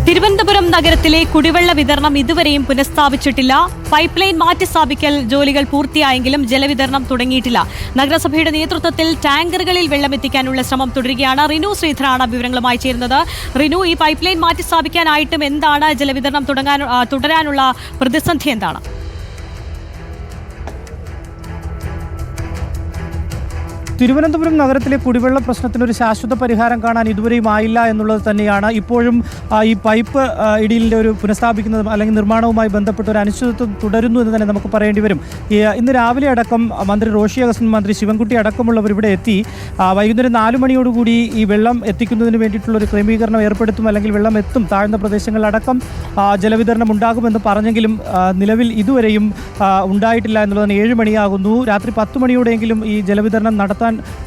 തിരുവനന്തപുരം നഗരത്തിലെ കുടിവെള്ള വിതരണം ഇതുവരെയും പുനഃസ്ഥാപിച്ചിട്ടില്ല. പൈപ്പ് ലൈൻ മാറ്റിസ്ഥാപിക്കൽ ജോലികൾ പൂർത്തിയായെങ്കിലും ജലവിതരണം തുടങ്ങിയിട്ടില്ല. നഗരസഭയുടെ നേതൃത്വത്തിൽ ടാങ്കറുകളിൽ വെള്ളമെത്തിക്കാനുള്ള ശ്രമം തുടരുകയാണ്. റിനു ശ്രീധരാണ് വിവരങ്ങളുമായി ചേരുന്നത്. റിനു, ഈ പൈപ്പ് ലൈൻ മാറ്റിസ്ഥാപിക്കാനായിട്ടും എന്താണ് ജലവിതരണം തുടരാനുള്ള പ്രതിസന്ധി എന്താണ്? തിരുവനന്തപുരം നഗരത്തിലെ കുടിവെള്ള പ്രശ്നത്തിനൊരു ശാശ്വത പരിഹാരം കാണാൻ ഇതുവരെയും ആയില്ല എന്നുള്ളത് തന്നെയാണ്. ഇപ്പോഴും ഈ പൈപ്പ് ഇടിയിലിൻ്റെ ഒരു പുനഃസ്ഥാപിക്കുന്നതും അല്ലെങ്കിൽ നിർമ്മാണവുമായി ബന്ധപ്പെട്ട ഒരു അനിശ്ചിതത്വം തുടരുന്നു എന്ന് തന്നെ നമുക്ക് പറയേണ്ടി വരും. ഇന്ന് രാവിലെ അടക്കം മന്ത്രി റോഷി അഗസ്റ്റിൻ, മന്ത്രി ശിവൻകുട്ടി അടക്കമുള്ളവർ ഇവിടെ എത്തി വൈകുന്നേരം 4 മണിയോടുകൂടി ഈ വെള്ളം എത്തിക്കുന്നതിന് വേണ്ടിയിട്ടുള്ള ഒരു ക്രമീകരണം ഏർപ്പെടുത്തും, അല്ലെങ്കിൽ വെള്ളം എത്തും, താഴ്ന്ന പ്രദേശങ്ങളിലടക്കം ജലവിതരണം ഉണ്ടാകുമെന്ന് പറഞ്ഞെങ്കിലും നിലവിൽ ഇതുവരെയും ഉണ്ടായിട്ടില്ല എന്നുള്ളതാണ്. 7 മണിയാകുന്നു. രാത്രി 10 മണിയോടെയെങ്കിലും ഈ ജലവിതരണം നടത്താൻ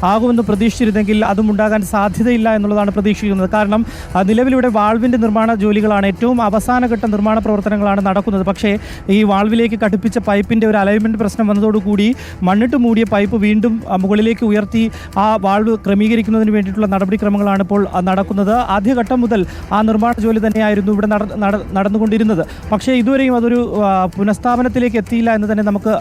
ആകുമെന്ന് പ്രതീക്ഷിച്ചിരുന്നെങ്കിൽ അതും ഉണ്ടാകാൻ സാധ്യതയില്ല എന്നുള്ളതാണ് പ്രതീക്ഷിക്കുന്നത്. കാരണം നിലവിലൂടെ വാൾവിൻ്റെ നിർമ്മാണ ജോലികളാണ്, ഏറ്റവും അവസാനഘട്ട നിർമ്മാണ പ്രവർത്തനങ്ങളാണ് നടക്കുന്നത്. പക്ഷേ ഈ വാൾവിലേക്ക് ഘടിപ്പിച്ച പൈപ്പിൻ്റെ ഒരു അലൈൻമെൻറ്റ് പ്രശ്നം വന്നതോടുകൂടി മണ്ണിട്ട് മൂടിയ പൈപ്പ് വീണ്ടും മുകളിലേക്ക് ഉയർത്തി ആ വാൾവ് ക്രമീകരിക്കുന്നതിന് വേണ്ടിയിട്ടുള്ള നടപടിക്രമങ്ങളാണ് ഇപ്പോൾ നടക്കുന്നത്. ആദ്യഘട്ടം മുതൽ ആ നിർമ്മാണ ജോലി തന്നെയായിരുന്നു ഇവിടെ നടന്നുകൊണ്ടിരുന്നത്. പക്ഷേ ഇതുവരെയും അതൊരു പുനഃസ്ഥാപനത്തിലേക്ക് എത്തിയില്ല എന്ന് തന്നെ നമുക്ക്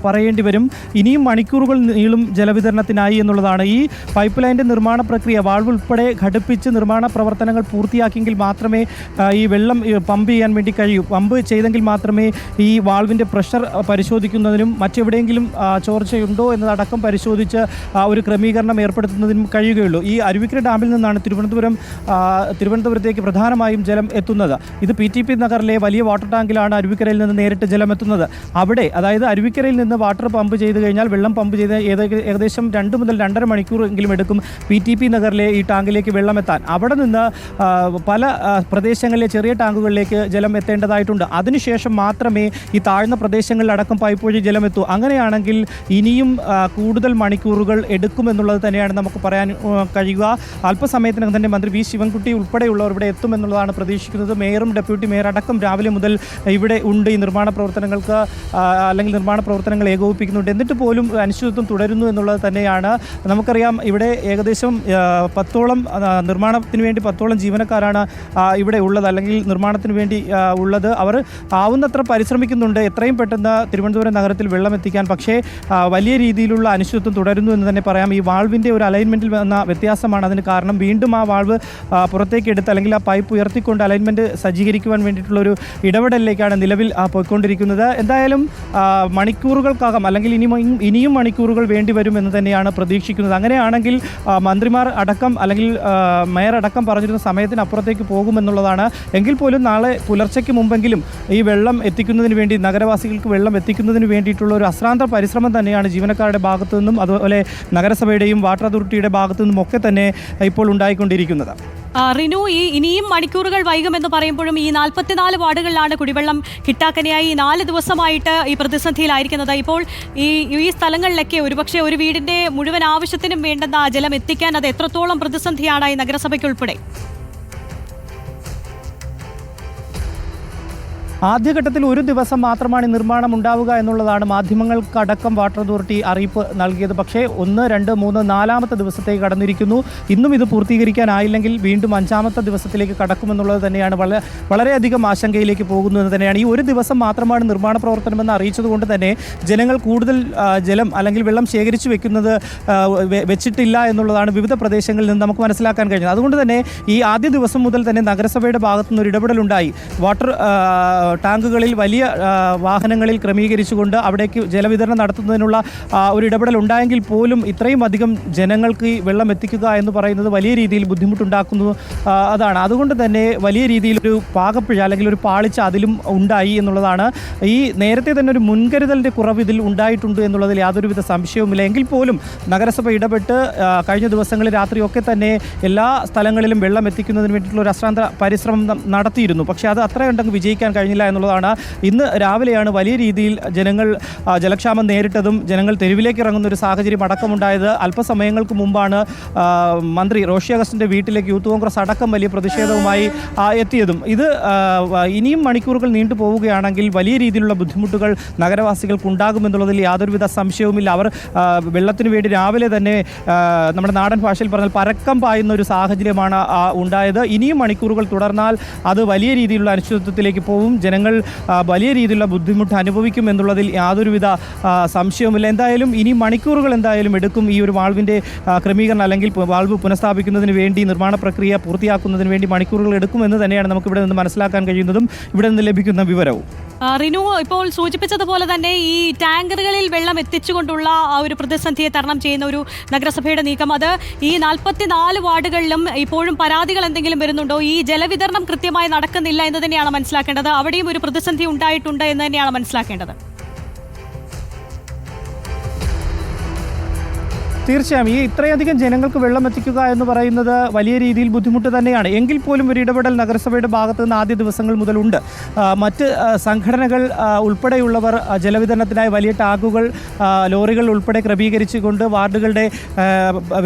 പറയേണ്ടി വരും. ഇനിയും മണിക്കൂറുകൾ നീളും ജലവിതരണത്തിനായി എന്നുള്ളതാണ്. ഈ പൈപ്പ് ലൈൻ്റെ നിർമ്മാണ പ്രക്രിയ വാൾവ് ഉൾപ്പെടെ ഘടിപ്പിച്ച് നിർമ്മാണ പ്രവർത്തനങ്ങൾ പൂർത്തിയാക്കിയെങ്കിൽ മാത്രമേ ഈ വെള്ളം പമ്പ് ചെയ്യാൻ വേണ്ടി കഴിയൂ. പമ്പ് ചെയ്തെങ്കിൽ മാത്രമേ ഈ വാൾവിൻ്റെ പ്രഷർ പരിശോധിക്കുന്നതിനും മറ്റെവിടെയെങ്കിലും ചോർച്ചയുണ്ടോ എന്നതടക്കം പരിശോധിച്ച് ഒരു ക്രമീകരണം ഏർപ്പെടുത്തുന്നതിനും കഴിയുകയുള്ളൂ. ഈ അരുവിക്കര ഡാമിൽ നിന്നാണ് തിരുവനന്തപുരത്തേക്ക് പ്രധാനമായും ജലം എത്തുന്നത്. ഇത് PTP നഗറിലെ വലിയ വാട്ടർ ടാങ്കിലാണ് അരുവിക്കരയിൽ നിന്ന് നേരിട്ട് ജലം എത്തുന്നത്. അവിടെ, അതായത് അരുവിക്കരയിൽ നിന്ന് വാട്ടർ പമ്പ് ചെയ്ത് കഴിഞ്ഞാൽ, വെള്ളം പമ്പ് ചെയ്ത് ഏകദേശം 2 മുതൽ 2.5 മണിക്കൂർ എങ്കിലും എടുക്കും PTP നഗറിലെ ഈ ടാങ്കിലേക്ക് വെള്ളം എത്താൻ. അവിടെ നിന്ന് പല പ്രദേശങ്ങളിലെ ചെറിയ ടാങ്കുകളിലേക്ക് ജലം എത്തേണ്ടതായിട്ടുണ്ട്. അതിനുശേഷം മാത്രമേ ഈ താഴ്ന്ന പ്രദേശങ്ങളിലടക്കം പൈപ്പ് വഴി ജലം എത്തൂ. അങ്ങനെയാണെങ്കിൽ ഇനിയും കൂടുതൽ മണിക്കൂറുകൾ എടുക്കുമെന്നുള്ളത് തന്നെയാണ് നമുക്ക് പറയാൻ കഴിയുക. അല്പസമയത്തിനകം തന്നെ മന്ത്രി വി ശിവൻകുട്ടി ഉൾപ്പെടെയുള്ളവർ ഇവിടെ എത്തുമെന്നുള്ളതാണ് പ്രതീക്ഷിക്കുന്നത്. മേയറും ഡെപ്യൂട്ടി മേയർ അടക്കം രാവിലെ മുതൽ ഇവിടെ ഉണ്ട്. ഈ നിർമ്മാണ പ്രവർത്തനങ്ങൾക്ക് അല്ലെങ്കിൽ നിർമ്മാണ പ്രവർത്തനങ്ങൾ ഏകോപിപ്പിക്കുന്നുണ്ട്. എന്നിട്ട് പോലും അനിശ്ചിതത്വം തുടരുന്നു എന്നുള്ളത് തന്നെയാണ്. നമുക്കറിയാം, ഇവിടെ ഏകദേശം 10ഓളം നിർമ്മാണത്തിന് വേണ്ടി 10ഓളം ജീവനക്കാരാണ് ഇവിടെ ഉള്ളത്, അല്ലെങ്കിൽ നിർമ്മാണത്തിന് വേണ്ടി ഉള്ളത്. അവർ ആവുന്നത്ര പരിശ്രമിക്കുന്നുണ്ട് എത്രയും പെട്ടെന്ന് തിരുവനന്തപുരം നഗരത്തിൽ വെള്ളം എത്തിക്കാൻ. പക്ഷേ വലിയ രീതിയിലുള്ള അനിശ്ചിതത്വം തുടരുന്നു എന്ന് തന്നെ പറയാം. ഈ വാൾവിൻ്റെ ഒരു അലൈൻമെൻറ്റിൽ വന്ന വ്യത്യാസമാണ് അതിന് കാരണം. വീണ്ടും ആ വാൾവ് പുറത്തേക്ക് എടുത്ത്, അല്ലെങ്കിൽ ആ പൈപ്പ് ഉയർത്തിക്കൊണ്ട് അലൈൻമെൻറ്റ് സജ്ജീകരിക്കുവാൻ വേണ്ടിയിട്ടുള്ളൊരു ഇടപെടലിലേക്കാണ് നിലവിൽ പോയിക്കൊണ്ടിരിക്കുന്നത്. എന്തായാലും മണിക്കൂറുകൾക്കകം, അല്ലെങ്കിൽ ഇനിയും മണിക്കൂറുകൾ വേണ്ടി വരും എന്ന് തന്നെയാണ് പ്രതീക്ഷിക്കുന്നത്. അങ്ങനെയാണെങ്കിൽ മന്ത്രിമാർ അടക്കം, അല്ലെങ്കിൽ മേയർ അടക്കം പറഞ്ഞിരുന്ന സമയത്തിനപ്പുറത്തേക്ക് പോകുമെന്നുള്ളതാണ്. എങ്കിൽ പോലും നാളെ പുലർച്ചയ്ക്ക് മുമ്പെങ്കിലും ഈ വെള്ളം എത്തിക്കുന്നതിന് വേണ്ടി, നഗരവാസികൾക്ക് വെള്ളം എത്തിക്കുന്നതിന് വേണ്ടിയിട്ടുള്ള ഒരു അശ്രാന്ത പരിശ്രമം തന്നെയാണ് ജീവനക്കാരുടെ ഭാഗത്തു നിന്നും അതുപോലെ നഗരസഭയുടെയും വാട്ടർ അതോറിറ്റിയുടെ ഭാഗത്തു നിന്നും ഒക്കെ തന്നെ ഇപ്പോൾ ഉണ്ടായിക്കൊണ്ടിരിക്കുന്നത്. റിനു, ഇനിയും മണിക്കൂറുകൾ വൈകുമെന്ന് പറയുമ്പോഴും ഈ 44 വാർഡുകളിലാണ് കുടിവെള്ളം കിട്ടാക്കനെയായി 4 ദിവസമായിട്ട് ഈ പ്രതിസന്ധിയിലായിരിക്കുന്നത്. ഇപ്പോൾ ഈ സ്ഥലങ്ങളിലൊക്കെ ഒരുപക്ഷെ ഒരു വീടിന്റെ മുഴുവൻ ആവശ്യത്തിനും വേണ്ടുന്ന ജലം എത്തിക്കാൻ അത് എത്രത്തോളം പ്രതിസന്ധിയാണ് ഈ നഗരസഭയ്ക്കുൾപ്പെടെ? ആദ്യഘട്ടത്തിൽ ഒരു ദിവസം മാത്രമാണ് നിർമ്മാണം ഉണ്ടാവുക എന്നുള്ളതാണ് മാധ്യമങ്ങൾക്കടക്കം വാട്ടർ അതോറിറ്റി അറിയിപ്പ് നൽകിയത്. പക്ഷേ 1, 2, 3, 4ാമത്തെ ദിവസത്തേക്ക് കടന്നിരിക്കുന്നു. ഇന്നും ഇത് പൂർത്തീകരിക്കാനായില്ലെങ്കിൽ വീണ്ടും 5ാമത്തെ ദിവസത്തിലേക്ക് കടക്കുമെന്നുള്ളത് തന്നെയാണ് വളരെയധികം ആശങ്കയിലേക്ക് പോകുന്നു എന്ന് തന്നെയാണ്. ഈ ഒരു ദിവസം മാത്രമാണ് നിർമ്മാണ പ്രവർത്തനമെന്ന് അറിയിച്ചതുകൊണ്ട് തന്നെ ജനങ്ങൾ കൂടുതൽ ജലം അല്ലെങ്കിൽ വെള്ളം ശേഖരിച്ചു വെച്ചിട്ടില്ല എന്നുള്ളതാണ് വിവിധ പ്രദേശങ്ങളിൽ നിന്ന് നമുക്ക് മനസ്സിലാക്കാൻ കഴിഞ്ഞത്. അതുകൊണ്ട് തന്നെ ഈ ആദ്യ ദിവസം മുതൽ തന്നെ നഗരസഭയുടെ ഭാഗത്തുനിന്ന് ഒരു ഇടപെടലുണ്ടായി. വാട്ടർ ടാങ്കുകളിൽ വലിയ വാഹനങ്ങളിൽ ക്രമീകരിച്ചുകൊണ്ട് അവിടേക്ക് ജലവിതരണം നടത്തുന്നതിനുള്ള ഒരു ഇടപെടൽ ഉണ്ടായെങ്കിൽ പോലും ഇത്രയും അധികം ജനങ്ങൾക്ക് ഈ വെള്ളം എത്തിക്കുക എന്ന് പറയുന്നത് വലിയ രീതിയിൽ ബുദ്ധിമുട്ടുണ്ടാക്കുന്നു. അതാണ്. അതുകൊണ്ട് തന്നെ വലിയ രീതിയിലൊരു പാകപ്പിഴ അല്ലെങ്കിൽ ഒരു പാളിച്ച അതിലും ഉണ്ടായി എന്നുള്ളതാണ്. ഈ നേരത്തെ തന്നെ ഒരു മുൻകരുതലിൻ്റെ കുറവ് ഇതിൽ ഉണ്ടായിട്ടുണ്ട് എന്നുള്ളതിൽ യാതൊരുവിധ സംശയവുമില്ല. എങ്കിൽ പോലും നഗരസഭ ഇടപെട്ട് കഴിഞ്ഞ ദിവസങ്ങളിൽ രാത്രിയൊക്കെ തന്നെ എല്ലാ സ്ഥലങ്ങളിലും വെള്ളം എത്തിക്കുന്നതിന് വേണ്ടിയിട്ടുള്ള ഒരു അശ്രാന്ത പരിശ്രമം നടത്തിയിരുന്നു. പക്ഷേ അത് അത്രയുണ്ടെങ്കിൽ വിജയിക്കാൻ കഴിഞ്ഞില്ല എന്നുള്ളതാണ്. ഇന്ന് രാവിലെയാണ് വലിയ രീതിയിൽ ജനങ്ങൾ ജലക്ഷാമം നേരിട്ടതും ജനങ്ങൾ തെരുവിലേക്ക് ഇറങ്ങുന്ന ഒരു സാഹചര്യം അടക്കമുണ്ടായത്. അല്പസമയങ്ങൾക്ക് മുമ്പാണ് മന്ത്രി റോഷി അഗസ്റ്റിൻ്റെ വീട്ടിലേക്ക് യൂത്ത് കോൺഗ്രസ് അടക്കം വലിയ പ്രതിഷേധവുമായി എത്തിയതും. ഇത് ഇനിയും മണിക്കൂറുകൾ നീണ്ടു പോവുകയാണെങ്കിൽ വലിയ രീതിയിലുള്ള ബുദ്ധിമുട്ടുകൾ നഗരവാസികൾക്കുണ്ടാകുമെന്നുള്ളതിൽ യാതൊരുവിധ സംശയവുമില്ല. അവർ വെള്ളത്തിന് വേണ്ടി രാവിലെ തന്നെ നമ്മുടെ നാടൻ ഭാഷയിൽ പറഞ്ഞാൽ പരക്കം പായുന്ന ഒരു സാഹചര്യമാണ് ഉണ്ടായത്. ഇനിയും മണിക്കൂറുകൾ തുടർന്നാൽ അത് വലിയ രീതിയിലുള്ള അനിശ്ചിതത്വത്തിലേക്ക് പോകും. ജനങ്ങൾ വലിയ രീതിയിലുള്ള ബുദ്ധിമുട്ട് അനുഭവിക്കും എന്നുള്ളതിൽ യാതൊരുവിധ സംശയവുമില്ല. എന്തായാലും ഇനി മണിക്കൂറുകൾ എന്തായാലും എടുക്കും ഈ ഒരു വാൾവിൻ്റെ ക്രമീകരണം അല്ലെങ്കിൽ വാൾവ് പുനഃസ്ഥാപിക്കുന്നതിന് വേണ്ടി നിർമ്മാണ പ്രക്രിയ പൂർത്തിയാക്കുന്നതിന് വേണ്ടി മണിക്കൂറുകൾ എടുക്കുമെന്ന് തന്നെയാണ് നമുക്ക് ഇവിടെ നിന്ന് മനസ്സിലാക്കാൻ കഴിയുന്നതും ഇവിടെ നിന്ന് ലഭിക്കുന്ന വിവരവും. റിനു ഇപ്പോൾ സൂചിപ്പിച്ചതുപോലെ തന്നെ ഈ ടാങ്കറുകളിൽ വെള്ളം എത്തിച്ചുകൊണ്ടുള്ള ആ ഒരു പ്രതിസന്ധിയെ തരണം ചെയ്യുന്ന ഒരു നഗരസഭയുടെ നീക്കം, അത് ഈ 44 വാർഡുകളിലും ഇപ്പോഴും പരാതികൾ എന്തെങ്കിലും വരുന്നുണ്ടോ? ഈ ജലവിതരണം കൃത്യമായി നടക്കുന്നില്ല എന്ന് തന്നെയാണ് മനസ്സിലാക്കേണ്ടത്. അവിടെയും ഒരു പ്രതിസന്ധി ഉണ്ടായിട്ടുണ്ട് എന്ന് തന്നെയാണ് മനസ്സിലാക്കേണ്ടത്. തീർച്ചയായും ഈ ഇത്രയധികം ജനങ്ങൾക്ക് വെള്ളം എത്തിക്കുക എന്ന് പറയുന്നത് വലിയ രീതിയിൽ ബുദ്ധിമുട്ട് തന്നെയാണ്. എങ്കിൽ പോലും ഒരു ഇടപെടൽ നഗരസഭയുടെ ഭാഗത്ത് നിന്ന് ആദ്യ ദിവസങ്ങൾ മുതലുണ്ട്. മറ്റ് സംഘടനകൾ ഉൾപ്പെടെയുള്ളവർ ജലവിതരണത്തിനായി വലിയ ടാങ്കുകൾ ലോറികൾ ഉൾപ്പെടെ ക്രമീകരിച്ചുകൊണ്ട് വാർഡുകളുടെ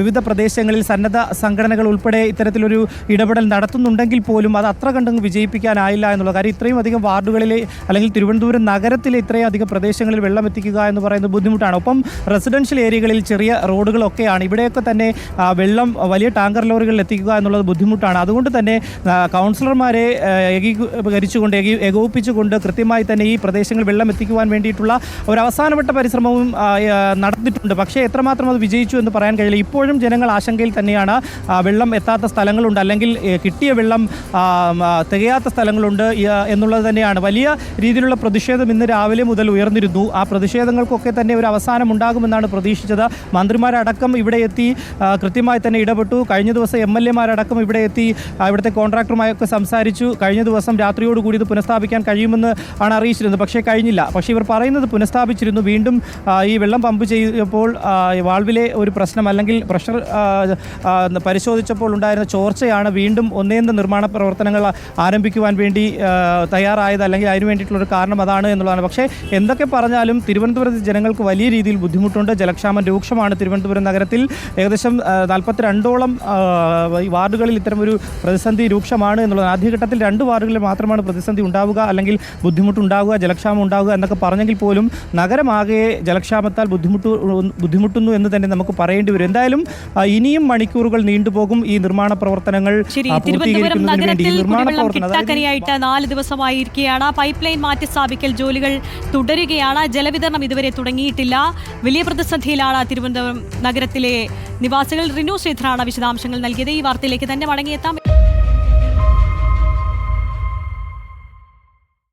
വിവിധ പ്രദേശങ്ങളിൽ സന്നദ്ധ സംഘടനകൾ ഉൾപ്പെടെ ഇത്തരത്തിലൊരു ഇടപെടൽ നടത്തുന്നുണ്ടെങ്കിൽ പോലും അത് അത്ര കണ്ടങ്ങ് വിജയിപ്പിക്കാനായില്ല എന്നുള്ള കാര്യം. ഇത്രയും അധികം വാർഡുകളിലെ അല്ലെങ്കിൽ തിരുവനന്തപുരം നഗരത്തിലെ ഇത്രയും അധികം പ്രദേശങ്ങളിൽ വെള്ളം എത്തിക്കുക എന്ന് പറയുന്നത് ബുദ്ധിമുട്ടാണ്. ഒപ്പം റെസിഡൻഷ്യൽ ഏരിയകളിൽ ചെറിയ റോഡുകളൊക്കെയാണ്. ഇവിടെയൊക്കെ തന്നെ വെള്ളം വലിയ ടാങ്കർ ലോറികളിൽ എത്തിക്കുക എന്നുള്ളത് ബുദ്ധിമുട്ടാണ്. അതുകൊണ്ട് തന്നെ കൗൺസിലർമാരെ ഏകീകരിച്ചുകൊണ്ട് ഏകോപിപ്പിച്ചുകൊണ്ട് കൃത്യമായി തന്നെ ഈ പ്രദേശങ്ങളിൽ വെള്ളം എത്തിക്കുവാൻ വേണ്ടിയിട്ടുള്ള ഒരു അവസാനവട്ട പരിശ്രമവും നടന്നിട്ടുണ്ട്. പക്ഷേ എത്രമാത്രം അത് വിജയിച്ചു എന്ന് പറയാൻ കഴിയില്ല. ഇപ്പോഴും ജനങ്ങൾ ആശങ്കയിൽ തന്നെയാണ്. വെള്ളം എത്താത്ത സ്ഥലങ്ങളുണ്ട്, അല്ലെങ്കിൽ കിട്ടിയ വെള്ളം തികയാത്ത സ്ഥലങ്ങളുണ്ട് എന്നുള്ളത് തന്നെയാണ്. വലിയ രീതിയിലുള്ള പ്രതിഷേധം ഇന്ന് രാവിലെ മുതൽ ഉയർന്നിരുന്നു. ആ പ്രതിഷേധങ്ങൾക്കൊക്കെ തന്നെ ഒരു അവസാനം ഉണ്ടാകുമെന്നാണ് പ്രതീക്ഷിച്ചത്. മന്ത്രിമാരടക്കം ഇവിടെ എത്തി കൃത്യമായി തന്നെ ഇടപെട്ടു. കഴിഞ്ഞ ദിവസം MLA-മാരടക്കം ഇവിടെ എത്തി ഇവിടുത്തെ കോൺട്രാക്ടറുമായൊക്കെ സംസാരിച്ചു. കഴിഞ്ഞ ദിവസം രാത്രിയോടുകൂടി ഇത് പുനഃസ്ഥാപിക്കാൻ കഴിയുമെന്ന് ആണ് അറിയിച്ചിരുന്നത്. പക്ഷേ കഴിഞ്ഞില്ല. പക്ഷേ ഇവർ പറയുന്നത് പുനഃസ്ഥാപിച്ചിരുന്നു. വീണ്ടും ഈ വെള്ളം പമ്പ് ചെയ്തപ്പോൾ വാൾവിലെ ഒരു പ്രശ്നം അല്ലെങ്കിൽ പ്രഷർ പരിശോധിച്ചപ്പോൾ ഉണ്ടായിരുന്ന ചോർച്ചയാണ് വീണ്ടും ഒന്നേന്ന് നിർമ്മാണ പ്രവർത്തനങ്ങൾ ആരംഭിക്കുവാൻ വേണ്ടി തയ്യാറായത്, അല്ലെങ്കിൽ അതിന് വേണ്ടിയിട്ടുള്ളൊരു കാരണം അതാണ് എന്നുള്ളതാണ്. പക്ഷേ എന്തൊക്കെ പറഞ്ഞാലും തിരുവനന്തപുരത്ത് ജനങ്ങൾക്ക് വലിയ രീതിയിൽ ബുദ്ധിമുട്ടുണ്ട്. ജലക്ഷാമം രൂക്ഷമാണ് തിരുവനന്തപുരം നഗരത്തിൽ. ഏകദേശം 42ഓളം വാർഡുകളിൽ ഇത്തരമൊരു പ്രതിസന്ധി രൂക്ഷമാണ് എന്നുള്ളത്. ആദ്യഘട്ടത്തിൽ 2 വാർഡുകളിൽ മാത്രമാണ് പ്രതിസന്ധി ഉണ്ടാവുക, അല്ലെങ്കിൽ ബുദ്ധിമുട്ടുണ്ടാവുക, ജലക്ഷാമം ഉണ്ടാവുക എന്നൊക്കെ പറഞ്ഞെങ്കിൽ പോലും നഗരമാകെ ജലക്ഷാമത്താൽ ബുദ്ധിമുട്ടുന്നു എന്ന് തന്നെ നമുക്ക് പറയേണ്ടി വരും. എന്തായാലും ഇനിയും മണിക്കൂറുകൾ നീണ്ടുപോകും ഈ നിർമ്മാണ പ്രവർത്തനങ്ങൾ പൂർത്തീകരിക്കുന്നതിന് വേണ്ടി. കിട്ടാക്കനിയായിട്ട് 4 ദിവസമായിരിക്കുകയാണ്. പൈപ്പ് ലൈൻ മാറ്റി സ്ഥാപിക്കൽ ജോലികൾ തുടരുകയാണ്. ജലവിതരണം ഇതുവരെ തുടങ്ങിയിട്ടില്ല. വലിയ പ്രതിസന്ധിയിലാണ് തിരുവനന്തപുരം നഗരത്തിലെ നിവാസികൾ. റിനു ശ്രീധറാണ് വിശദാംശങ്ങൾ നൽകിയത്. ഈ വാർത്തയിലേക്ക് തന്നെ മടങ്ങിയെത്താം.